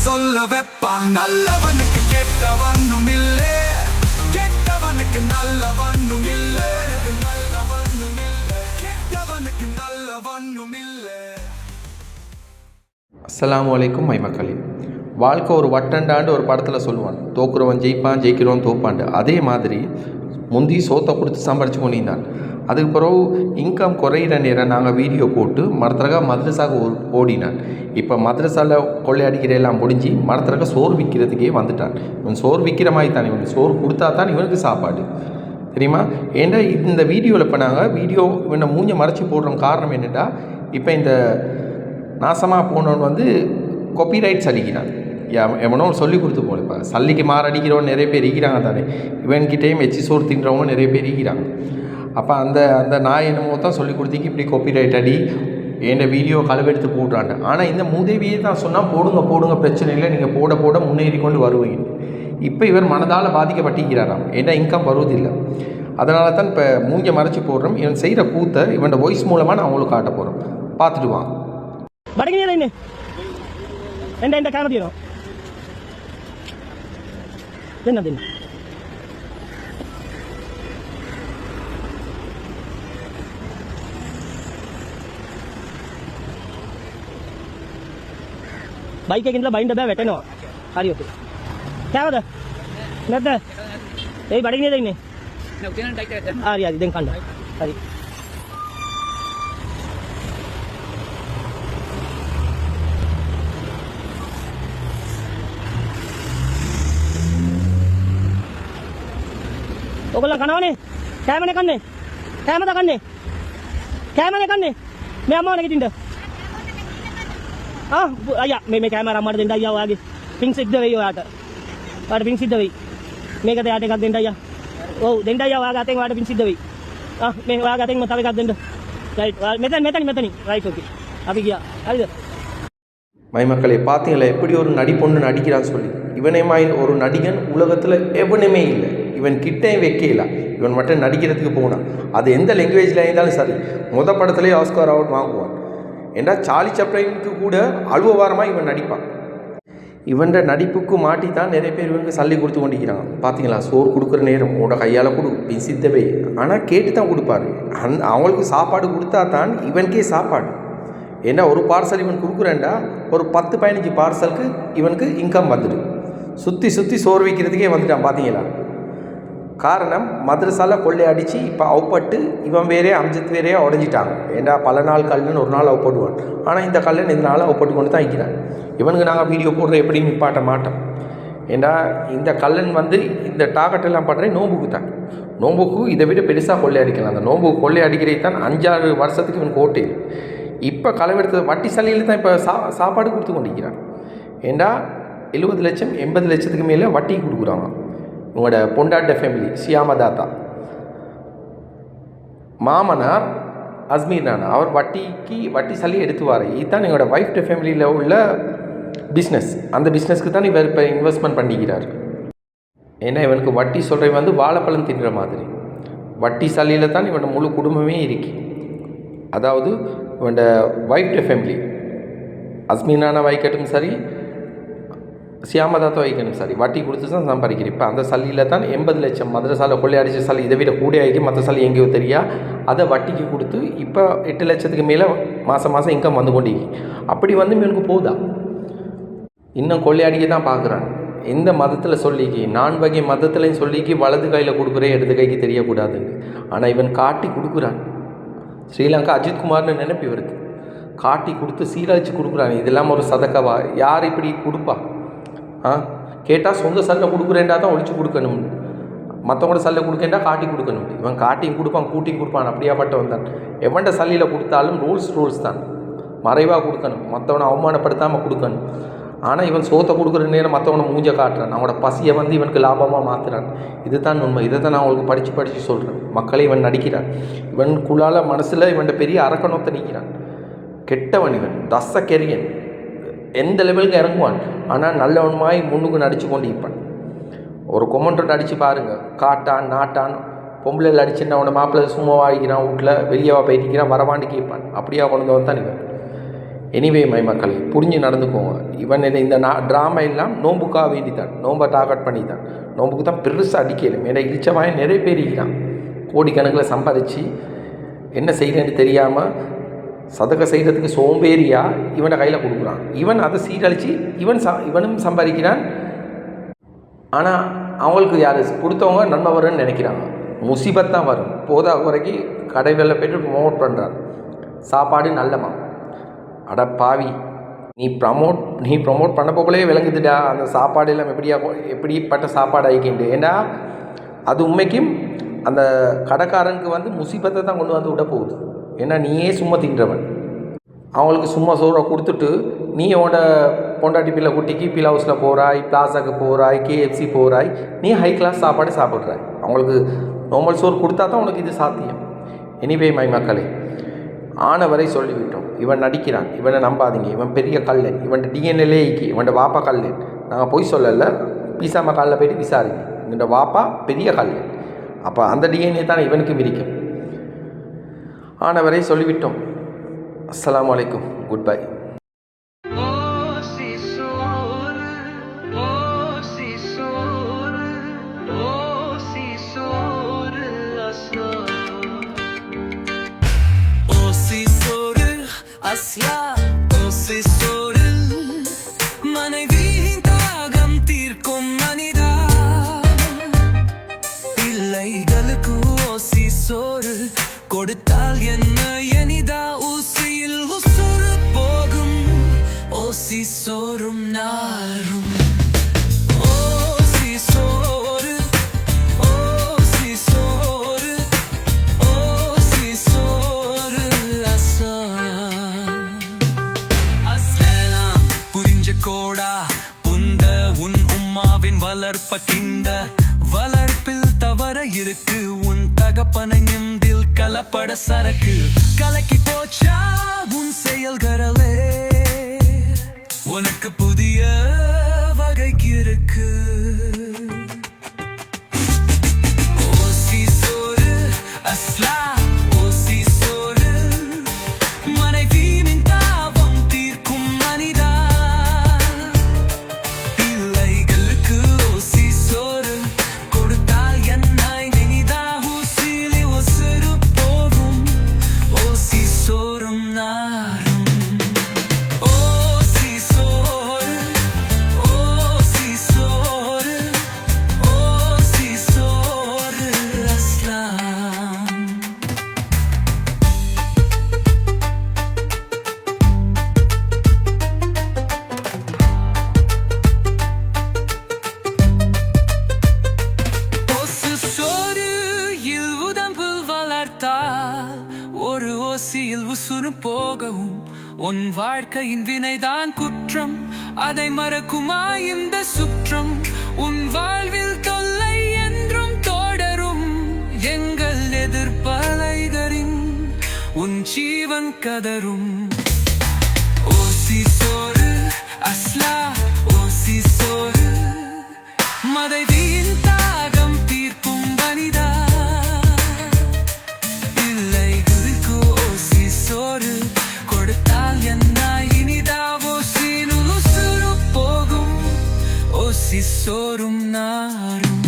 சொல்ல வைப்பான். நல்லவனுக்கு கெட்டவனும் இல்லை, கெட்டவனுக்கு நல்லவனும் இல்லை, நல்லவனும் இல்லை, கெட்டவனுக்கு நல்லவனும் இல்லை. அஸ்ஸலாமு அலைக்கும் மைமக்களே. வாழ்க்கை ஒரு வட்டண்டாண்டு ஒரு படத்தில் சொல்லுவான், தோக்குறவன் ஜெயிப்பான், ஜெயிக்கிறவன் தோப்பாண்டு. அதே மாதிரி முந்தி சோத்தை கொடுத்து சம்பாரிச்சு கொண்டிருந்தான். அதுக்கு பிறகு இன்கம் குறையிற நேரம் நாங்கள் வீடியோ போட்டு மரத்தரகா மദ്രஸாக ஓடினான். இப்போ மദ്രஸாவில் கொள்ளையடிக்கிற எல்லாம் முடிஞ்சு மரத்தரகா சோறு விற்கிறதுக்கே வந்துட்டான். இவன் சோறு விற்கிற மாதிரி தான், இவனுக்கு சோறு கொடுத்தா தான் இவனுக்கு சாப்பாடு, தெரியுமா? ஏன்னா இந்த வீடியோவில் இப்போ நாங்கள் இவனை மூஞ்ச மறைச்சி போடுறோம். காரணம் என்னென்னா, இப்போ இந்த நாசமாக போனவன் வந்து காப்பிரைட்ஸ் அடிக்கிறான். எவனோ சொல்லி கொடுத்து போல. இப்போ சல்லிக்கு மாறடிக்கிறவன் நிறைய பேர் இருக்கிறாங்க தானே, இவன்கிட்டையும் வச்சு சோறு தின்றவங்க நிறைய பேர் இருக்கிறாங்க. அப்போ அந்த நாய் என்னமோ தான் சொல்லி கொடுத்திக்கு இப்படி காப்பிரைட் அடி என் வீடியோ களவெடுத்து போடுறாங்க. ஆனால் இந்த மூதேவியே தான் சொன்னால் போடுங்க பிரச்சனை இல்லை, நீங்கள் போட முன்னேறி கொண்டு வருவீங்க. இப்போ இவர் மனதால் பாதிக்கப்பட்டிருக்கிறாராம். ஏன்னா இன்கம் வருவதில்லை. அதனால தான் இப்போ மூஞ்ச மறைச்சி போடுறோம். இவன் செய்கிற கூத்தை இவன் வாய்ஸ் மூலமாக நான் அவங்களுக்கு காட்ட போகிறோம். பார்த்துட்டு வாங்க. බයික් එකකින් ඉඳලා බයින්න බෑ වැටෙනවා. හරි ඔකේ. කෑවද? නැද්ද? ඒ බඩගිනියද ඉන්නේ? නෑ උදේන ඩයිට් එකක් දැන්. හරි දැන් කන්න. හරි. ඔයගොල්ලෝ කනවනේ? කෑමනේ කන්නේ? කෑමද කන්නේ? කෑමනේ කන්නේ? මේ අම්මා නැගිටින්න. අයියා මේ කැමරා අම්මට දෙන්න අයියා ඔයාගේ පිං සිද්ධ වෙයි ඔයාට. ඔයාට පිං සිද්ධ වෙයි. මේකට යාට එකක් දෙන්න අයියා. ඔව් දෙන්න අයියා ඔයාගේ අතෙන් ඔයාට පිං සිද්ධ වෙයි. මේ ඔයාගේ අතෙන් තව එකක් දෙන්න. රයිට් මෙතන රයිட் ஓகே. අපි ගියා. හරිද? மைமக்களே, பார்த்தீங்களா எப்படி ஒரு நடிப்பொண்ணு நடிக்கிறான்னு சொல்லி. இவனே மாதிரி ஒரு நடிகன் உலகத்தில் எவனுமே இல்லை. இவன் கிட்டே வைக்கல. இவன் மட்டும் நடிக்கிறதுக்கு போனான். அது எந்த லாங்குவேஜில் இருந்தாலும் சரி, படத்துலேயே ஆஸ்கார் அவார்ட் வாங்குவான். ஏன்னா சார்லி சாப்ளினுக்கு கூட அழுவாரமாக இவன் நடிப்பான். இவன் நடிப்புக்கு மாட்டி தான் நிறைய பேர் இவனுக்கு சல்லி கொடுத்து கொண்டிருக்கிறாங்க. பார்த்தீங்களா, சோறு கொடுக்குற நேரம் உன்னோட கையால் கொடு பிசித்தவை, ஆனால் கேட்டு தான் கொடுப்பாரு. அவங்களுக்கு சாப்பாடு கொடுத்தா தான் இவனுக்கே சாப்பாடு. ஏன்னா ஒரு பார்சல் இவன் கொடுக்குறேன்டா ஒரு 10-15 பார்சலுக்கு இவனுக்கு இன்கம் வந்துடும். சுற்றி சோறு வைக்கிறதுக்கே வந்துட்டான். பார்த்தீங்களா, காரணம் மദ്രஸால கொள்ளை அடித்து இப்போ அவுப்பட்டு இவன் வேறே அம்ஜத் வேறையே உடஞ்சிட்டாங்க. ஏண்டா பல நாள் கல்லன் ஒரு நாள் அவுப்படுவான். ஆனால் இந்த கல்லன் இதனால் அவுப்பட்டு கொண்டு தான் இருக்கிறான். இவனுக்கு நாங்கள் வீடியோ போடுற எப்படி நிப்பாட்ட மாட்டோம். ஏண்டா இந்த கல்லன் வந்து இந்த டாக்கெட்டெல்லாம் பண்ணுறேன் நோம்புக்கு தான். நோம்புக்கு இதை விட பெருசாக கொள்ளை அடிக்கலாம். அந்த நோம்புக்கு கொள்ளை அடிக்கிறது தான் 5-6 வருஷத்துக்கு இவன் கோட்டை. இப்போ களவெடுத்தது வட்டி சல்லியில் தான் இப்போ சாப்பாடு கொடுத்து கொண்டிருக்கிறான். ஏண்டா 70 லட்சம் 80 லட்சத்துக்கு மேலே வட்டி கொடுக்குறாங்க. உங்களோட பொண்டாட்ட ஃபேமிலி சியாமதாத்தா மாமனார் அஸ்மீர் நானா, அவர் வட்டி சல்லி எடுத்துவார். இதுதான் எங்களோட ஒய்ஃப்ட ஃபேமிலியில் உள்ள பிஸ்னஸ். அந்த பிஸ்னஸ்க்கு தான் இவர் இப்போ இன்வெஸ்ட்மெண்ட் பண்ணிக்கிறார். ஏன்னா இவனுக்கு வட்டி சொல்கிறது வந்து வாழைப்பழம் தின்ற மாதிரி. வட்டி சல்லியில் தான் இவனோட முழு குடும்பமே இருக்கு. அதாவது இவனோட ஒய்ஃப்ட ஃபேமிலி அஸ்மீர் நானா வைக்கட்டும் சரி, சியாமதாத்தா வைக்கணும் சரி, வட்டி கொடுத்து தான் சம்பாதிக்கிறேன். இப்போ அந்த சல்லியில் தான் 80 லட்சம் மദ്രஸால கொள்ளையடிச்ச சல்லி இதை விட கூட ஆகி மற்ற சல்லி எங்கேயோ தெரியா அதை வட்டிக்கு கொடுத்து இப்போ 8 லட்சத்துக்கு மேலே மாதம் இன்கம் வந்து கொண்டு. அப்படி வந்து இவனுக்கு போதா, இன்னும் கொள்ளையடிக்க தான் பார்க்குறான். எந்த மதத்தில் சொல்லிக்கி 4 வகை மதத்துலையும் சொல்லிக்கி வலது கையில் கொடுக்குறேன் இடது கைக்கு தெரியக்கூடாதுன்னு. ஆனால் இவன் காட்டி கொடுக்குறான். ஸ்ரீலங்கா அஜித்குமார்னு நினைப்பு இவருக்கு. காட்டி கொடுத்து சீரழித்து கொடுக்குறான். இதெல்லாம் ஒரு சதக்கவா? யார் இப்படி கொடுப்பா? கேட்டால் சொந்த சல்லை கொடுக்குறேன்டா தான் ஒழிச்சு கொடுக்கணும், மற்றவங்களோட சல்லை கொடுக்கேன்டா காட்டி கொடுக்கணும். இவன் காட்டியும் கொடுப்பான் கூட்டியும் கொடுப்பான். அப்படியாப்பட்டவன் தான். எவன்ட சல்லியில் கொடுத்தாலும் ரூல்ஸ் தான். மறைவாக கொடுக்கணும், மற்றவனை அவமானப்படுத்தாமல் கொடுக்கணும். ஆனால் இவன் சோத்தை கொடுக்குற நேரம் மற்றவனை மூஞ்ச காட்டுறான். அவனோட பசியை வந்து இவனுக்கு லாபமாக மாற்றுறான். இதுதான் உண்மை. இதை தான் நான் அவங்களுக்கு படித்து சொல்கிறேன். மக்களை இவன் நடிக்கிறான். இவனுக்குள்ளால் மனசில் இவன்ட பெரிய அரக்கணத்தை நிற்கிறான். கெட்டவன் இவன், தச கெரியன். எந்த லெவலுக்கு இறங்குவான். ஆனால் நல்லவனுமாய் முன்னுக்கு நடித்து கொண்டு இருப்பான். ஒரு கொமெண்ட்டை அடித்து பாருங்கள். காட்டான் நாட்டான் பொம்பளையில் அடிச்சுன்னா அவனை மாப்பிள்ளை சும்மாவாகிக்கிறான், வீட்டில் வெளியவா போயிட்டிக்கிறான், வரவாண்டு கேட்பான். அப்படியா கொண்டவன் தான் இவன். எனிவே மக்களே புரிஞ்சு நடந்துக்கோங்க. இவன் இந்த ட்ராமா எல்லாம் நோம்புக்காக வேண்டித்தான், நோம்பை டார்கெட் பண்ணி தான், நோம்புக்கு தான் பெருசாக அடிக்கலும். ஏன்னா இழிச்சவாய நிறைய பேர் இருக்கிறான், கோடிக்கணக்கில் சம்பாதிச்சு என்ன செய்கிறேன்னு தெரியாமல் சதக்க செய்கிறதுக்கு சோம்பேறியாக இவனை கையில் கொடுக்குறான். இவன் அதை சீரழித்து இவனும் சம்பாதிக்கிறான். ஆனால் அவங்களுக்கு யார் கொடுத்தவங்க நன்மை வரும்னு நினைக்கிறாங்க. முசிபத் தான் வரும். போதா வரைக்கும் கடைகளில் போய்ட்டு ப்ரொமோட் பண்ணுறான், சாப்பாடு நல்லமா. அட பாவி, நீ ப்ரமோட் பண்ண போகலே விளங்குதுடா அந்த சாப்பாடு எல்லாம் எப்படிப்பட்ட சாப்பாடு ஆகிக்கிண்டு. ஏன்னா அது உண்மைக்கும் அந்த கடைக்காரனுக்கு முசிபத்தை தான் கொண்டு வந்து விட போகுது. ஏன்னா நீயே சும்மா தின்றவன், அவங்களுக்கு சும்மா சோறை கொடுத்துட்டு நீ உன்னோட பொண்டாட்டி பிள்ளை குட்டிக்கு பில் ஹவுஸில் போகிறாய், பிளாஸாக்கு போகிறாய், கேஎஃப்சி போகிறாய், நீ ஹை கிளாஸ் சாப்பாடு சாப்பிட்றாய். அவங்களுக்கு நார்மல் சோறு கொடுத்தா தான் உனக்கு இது சாத்தியம். எனிவே மக்களே, ஆனவரை சொல்லிவிட்டோம். இவன் நடிக்கிறான், இவனை நம்பாதீங்க. இவன் பெரிய கல்லன், இவன் டிஎன்எல்ஏக்கு இவன் வாப்பா கல்லன். நாங்கள் போய் சொல்லலை, பீசாம காலில் போய்ட்டு விசாரிங்க. இவன் வாப்பா பெரிய கல்லன், அப்போ அந்த டிஎன்ஏ தான் இவனுக்கு மிரிக்கும். ஆனவரை சொல்லிவிட்டோம். அஸ்ஸலாமு அலைக்கும், good bye. Asya o sisoru manaviyin தாகம் தீர்க்கும் மனிதா பிள்ளைகளுக்கு ஓசி சோறு கொடுத்தால் என்ன எனிதா ஊசியில் உசுறு போகும் ஓசி சோறும் நாரும் வளர்ப்பக்கின்ற வளர்ப்பில் தவற இருக்கு. உன் தகப்பனை நிமில் கலப்பட சரக்கு கலக்கி போச்சா உன் செயல்களே, உனக்கு புதிய வகைக்கு இருக்கு. ஓசி சோறு அஸ்லா ஓசி சோறு மனைவியின் தாபம் தீர்க்கும் மனிதா ஒரு ஓசியில் உசுறு போகவும் உன் வாழ்க்கையின் வினைதான் குற்றம். அதை மறக்குமா இந்த சுற்றம்? உன் வாழ்வில் தொல்லை என்றும் தொடரும். எங்கள் எதிர்ப்பலைகளின் உன் ஜீவன் கதரும். ஓசி சோறு அஸ்லா ஓசி சோறு மனைவியின் தாகம் தீர்க்கும் மனிதா கொடுத்தால் என்ன இனிதா ஓசினுள் உசுறு போகும் ஓசி சோறும் நாரும்.